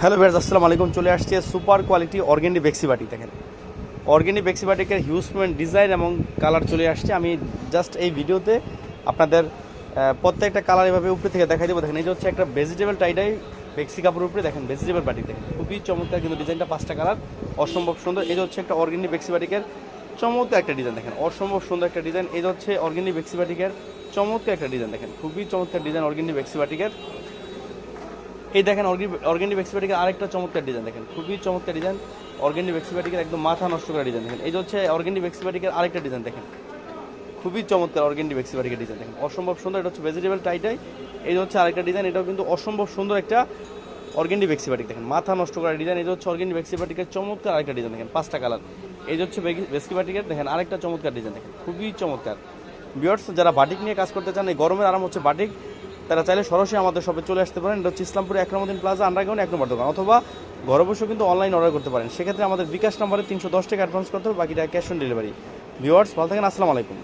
Hello viewers, আসসালামু আলাইকুম। চলে আসছে সুপার কোয়ালিটি অর্গেন্ডি বেক্সি বাটিক। দেখেন অর্গেন্ডি বেক্সি বাটিকের হিউজমেন্ট ডিজাইন এবং কালার চলে আসছে। আমি জাস্ট এই ভিডিওতে আপনাদের প্রত্যেকটা কালার এভাবে উপরে থেকে দেখাই দেবো। দেখেন এই যে হচ্ছে একটা ভেজিটেবল টাইডাই বেক্সি কাপড়ের উপরে দেখেন ভেজিটেবল বাটিক। দেখেন খুবই চমৎকার, কিন্তু ডিজাইনটা 5টা কালার অসম্ভব সুন্দর। এই যে হচ্ছে একটা অর্গেন্ডি বেক্সি বাটিকের চমৎকার একটা ডিজাইন, দেখেন অসম্ভব সুন্দর একটা ডিজাইন। এই যে হচ্ছে অর্গেন্ডি বেক্সি বাটিকের চমৎকার একটা ডিজাইন, দেখেন খুবই চমৎকার ডিজাইন অর্গেন্ডি বেক্সি বাটিকের। এই দেখেন অর্গেন্ডি বেক্সি বাটিকের আরেকটা চমৎকার ডিজাইন, দেখেন খুবই চমৎকার ডিজাইন অর্গেন্ডি বেক্সি বাটিকের, একদম মাথা নষ্ট করা ডিজাইন। দেখেন এই যে হচ্ছে অর্গেন্ডি বেক্সি বাটিকের আরেকটা ডিজাইন, দেখেন খুবই চমৎকার অর্গেন্ডি বেক্সি বাটিকের ডিজাইন, দেখেন অসম্ভব সুন্দর। এটা হচ্ছে ভেজিটেবল টাইটাই। এই যে হচ্ছে আরেকটা ডিজাইন, এটাও কিন্তু অসম্ভব সুন্দর একটা অর্গেন্ডি বেক্সি বাটিক, দেখেন মাথা নষ্ট করা ডিজাইন। এই যে হচ্ছে অর্গেন্ডি বেক্সি বাটিকের চমৎকার আরেকটা ডিজাইন, দেখেন 5টা কালার। এই যে হচ্ছে বেক্সি বাটিকের দেখেন আরেকটা চমৎকার ডিজাইন, দেখেন খুবই চমৎকার। ভিউয়ার্স, যারা বাটিক নিয়ে কাজ করতে চান, এই গরমের আরাম হচ্ছে বাটিক, তারা চাইলে সরাসরি আমাদের শপে চলে আসতে পারেন। এটা হচ্ছে ইসলামপুরে একরামুদ্দিন প্লাজা আন্ডারগ্রাউন্ড 1 নম্বর দোকান, অথবা ঘরে বসেও কিন্তু অনলাইন অর্ডার করতে পারেন। সেক্ষেত্রে আমাদের বিকাশ নাম্বারে 310 টাকা অ্যাডভান্স করতে হবে, বাকিটা ক্যাশ অন ডেলিভারি। ভিউয়ার্স, ভালো থাকেন, আসসালামু আলাইকুম।